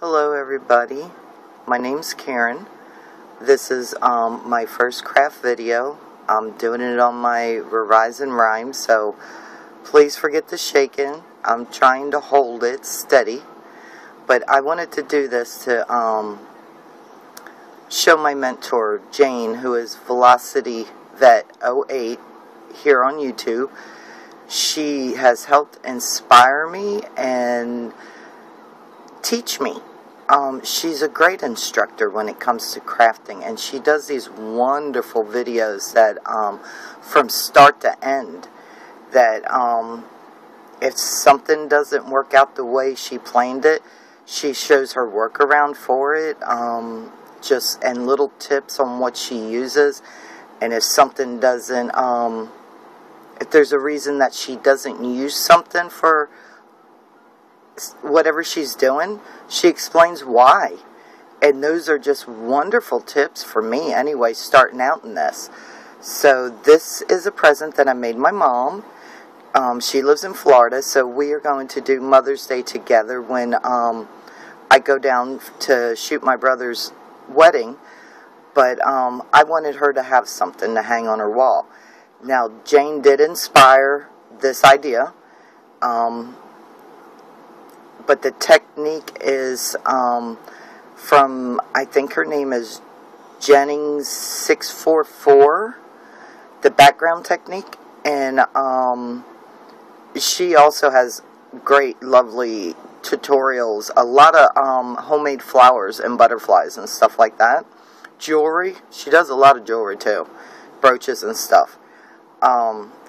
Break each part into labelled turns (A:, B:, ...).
A: Hello everybody, my name's Karen. This is my first craft video. I'm doing it on my Rise and Rhyme, so please forget the shaking. I'm trying to hold it steady, but I wanted to do this to show my mentor Jane, who is Velocity Vet 08 here on YouTube. She has helped inspire me and teach me. She's a great instructor when it comes to crafting, and she does these wonderful videos that from start to end, that if something doesn't work out the way she planned it, she shows her workaround for it, and little tips on what she uses. And if something doesn't, if there's a reason that she doesn't use something for whatever she's doing, she explains why. And those are just wonderful tips for me anyway, starting out in this. So this is a present that I made my mom. She lives in Florida, so we are going to do Mother's Day together when I go down to shoot my brother's wedding. But I wanted her to have something to hang on her wall. Now, Jane did inspire this idea. But the technique is from, I think her name is Jennings 644, the background technique. And she also has great, lovely tutorials, a lot of homemade flowers and butterflies and stuff like that. Jewelry, she does a lot of jewelry too, brooches and stuff.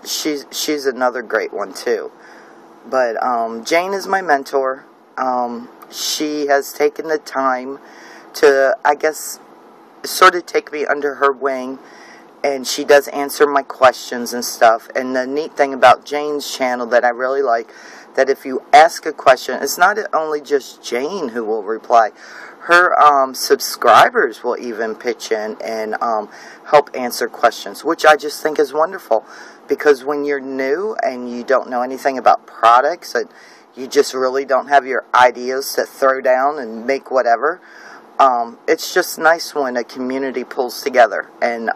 A: She's another great one too. But Jane is my mentor. She has taken the time to, I guess, sort of take me under her wing, and she does answer my questions and stuff. And the neat thing about Jane's channel that I really like, that if you ask a question, it's not only just Jane who will reply. Her subscribers will even pitch in and help answer questions, which I just think is wonderful. Because when you're new and you don't know anything about products and you just really don't have your ideas to throw down and make whatever, it's just nice when a community pulls together and,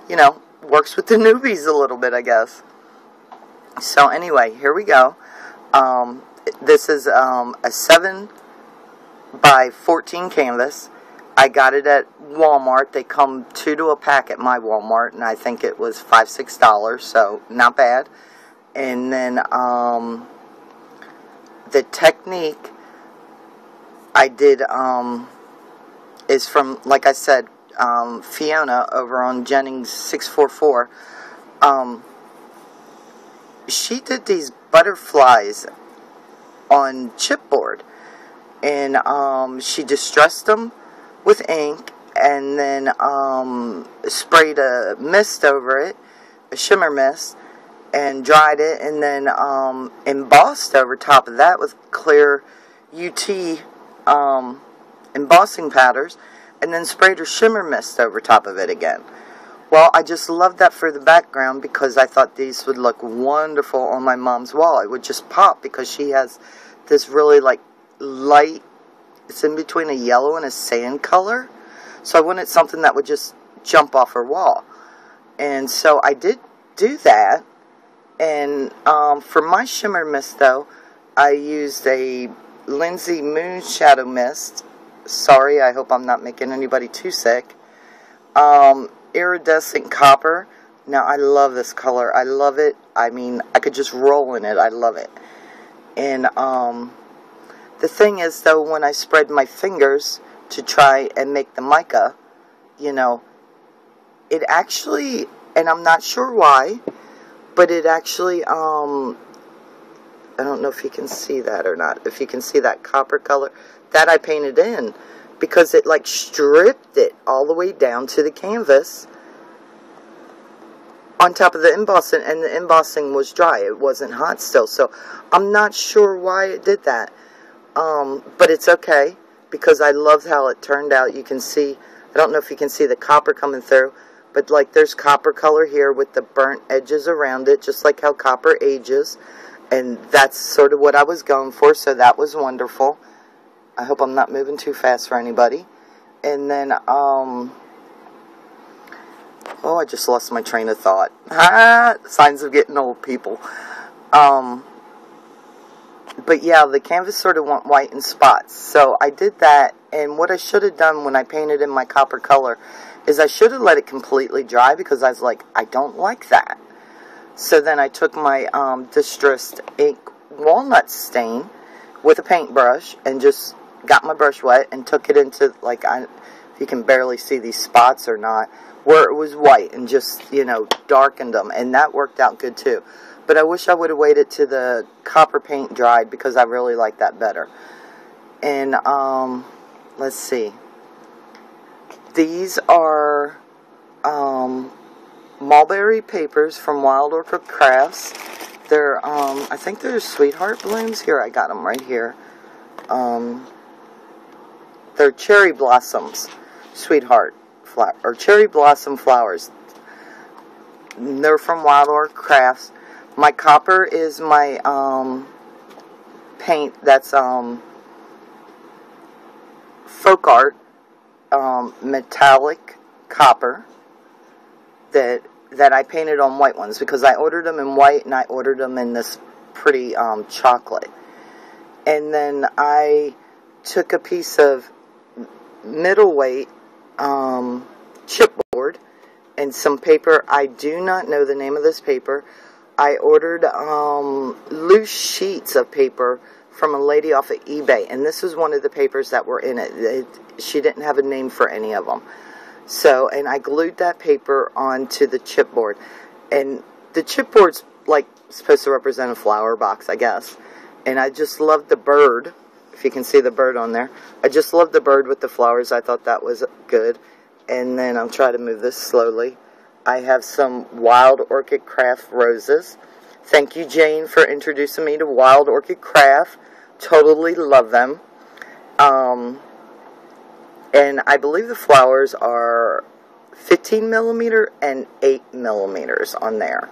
A: you know, works with the newbies a little bit, I guess. So anyway, here we go. This is a 7 by 14 canvas. I got it at Walmart. They come 2 to a pack at my Walmart, and I think it was $5-6, so not bad. And then the technique I did is from, like I said, Fiona over on Jennings 644. She did these butterflies on chipboard, and she distressed them with ink, and then sprayed a mist over it, a shimmer mist, and dried it, and then embossed over top of that with clear Utee embossing powders, and then sprayed her shimmer mist over top of it again. Well, I just loved that for the background because I thought these would look wonderful on my mom's wall. It would just pop because she has this really like light, it's in between a yellow and a sand color. So I wanted something that would just jump off her wall. And so I did do that. And for my shimmer mist, though, I used a Lindsay Moon Shadow Mist. Sorry, I hope I'm not making anybody too sick. Iridescent Copper. Now, I love this color. I love it. I mean, I could just roll in it. I love it. And the thing is, though, when I spread my fingers to try and make the mica, you know, it actually, and I'm not sure why, but it actually, I don't know if you can see that or not. If you can see that copper color, that I painted in, because it like stripped it all the way down to the canvas on top of the embossing, and the embossing was dry. It wasn't hot still, so I'm not sure why it did that. But it's okay, because I love how it turned out. You can see, I don't know if you can see the copper coming through, but like there's copper color here with the burnt edges around it, just like how copper ages. And that's sort of what I was going for, so that was wonderful. I hope I'm not moving too fast for anybody. And then, oh, I just lost my train of thought. Signs of getting old, people. But yeah, the canvas sort of went white in spots. So I did that, and what I should have done when I painted in my copper color is I should have let it completely dry, because I was like, I don't like that. So then I took my Distressed Ink Walnut Stain with a paintbrush and just got my brush wet and took it into, like, if you can barely see these spots or not, where it was white, and just, you know, darkened them, and that worked out good too. But I wish I would have waited till the copper paint dried, because I really like that better. And let's see, these are mulberry papers from Wild Orchid Crafts. They're I think they're Sweetheart Blooms. Here, I got them right here. They're cherry blossoms, Sweetheart flower, or cherry blossom flowers. They're from Wild Orchid Crafts. My copper is my paint that's folk art metallic copper that I painted on white ones, because I ordered them in white and I ordered them in this pretty chocolate. And then I took a piece of middleweight chipboard and some paper. I do not know the name of this paper. I ordered loose sheets of paper from a lady off of eBay, and this is one of the papers that were in it. She didn't have a name for any of them. So, and I glued that paper onto the chipboard. And the chipboard's like supposed to represent a flower box, I guess. And I just loved the bird, if you can see the bird on there. I just loved the bird with the flowers. I thought that was good. And then I'll try to move this slowly. I have some Wild Orchid Craft roses. Thank you, Jane, for introducing me to Wild Orchid Craft. Totally love them. And I believe the flowers are 15 millimeter and 8 millimeters on there.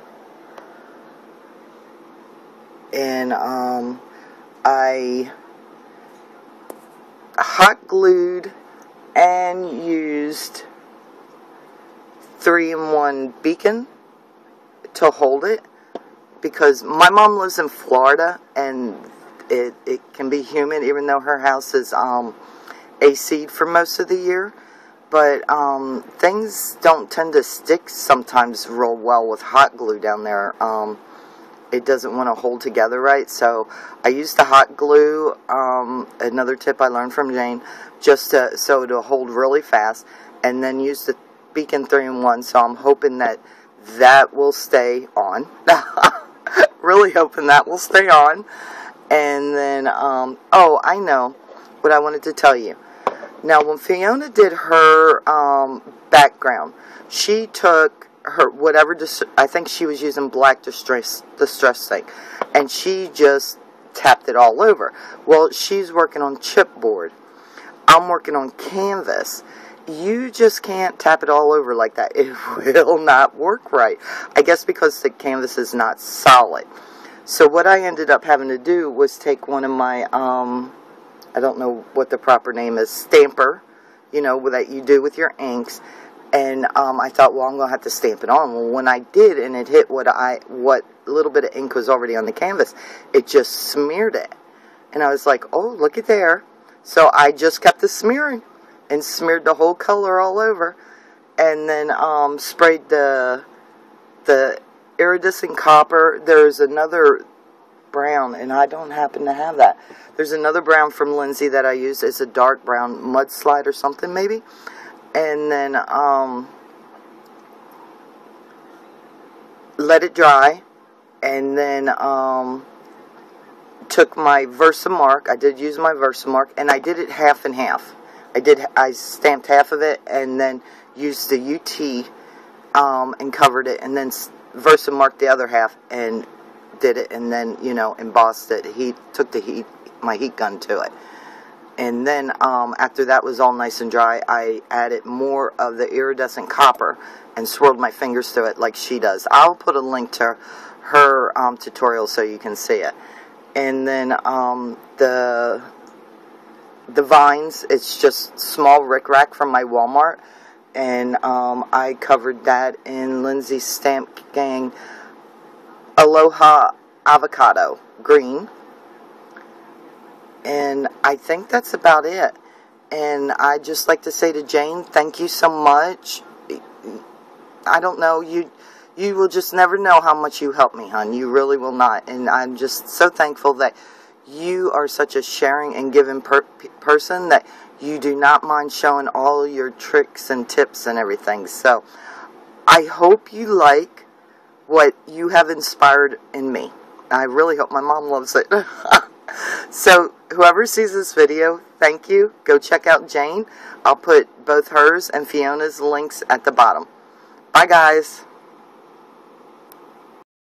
A: And I hot glued and used 3-in-1 beacon to hold it, because my mom lives in Florida and it can be humid, even though her house is AC'd for most of the year. But things don't tend to stick sometimes real well with hot glue down there. It doesn't want to hold together right, so I used the hot glue, another tip I learned from Jane, just so it'll hold really fast, and then use the Beacon 3-in-1, so I'm hoping that will stay on. Really hoping that will stay on. And then, oh, I know what I wanted to tell you. Now, when Fiona did her background, she took her whatever, I think she was using black distress ink, and she just tapped it all over. Well, she's working on chipboard. I'm working on canvas. You just can't tap it all over like that. It will not work right. I guess because the canvas is not solid. So what I ended up having to do was take one of my, I don't know what the proper name is, stamper, you know, that you do with your inks. And I thought, well, I'm going to have to stamp it on. Well, when I did, and it hit what little bit of ink was already on the canvas, it just smeared it. And I was like, oh, look at there. So I just kept the smearing and smeared the whole color all over, and then sprayed the iridescent copper. There's another brown, and I don't happen to have that. There's another brown from Lindsay that I use. It's a dark brown, mudslide or something maybe. And then let it dry, and then took my Versamark. I did use my Versamark, and I did it half and half. I stamped half of it and then used the Utee and covered it, and then Versamarked the other half and did it, and then, you know, embossed it. Took my heat gun to it. And then after that was all nice and dry, I added more of the iridescent copper and swirled my fingers through it like she does. I'll put a link to her tutorial so you can see it. And then the vines, it's just small rickrack from my Walmart. And I covered that in Lindsay's Stamp Gang Aloha Avocado Green. And I think that's about it. And I'd just like to say to Jane, thank you so much. I don't know, you will just never know how much you help me, hon. You really will not. And I'm just so thankful that you are such a sharing and giving person that you do not mind showing all your tricks and tips and everything. So I hope you like what you have inspired in me. I really hope my mom loves it. So whoever sees this video, thank you. Go check out Jane. I'll put both hers and Fiona's links at the bottom. Bye, guys.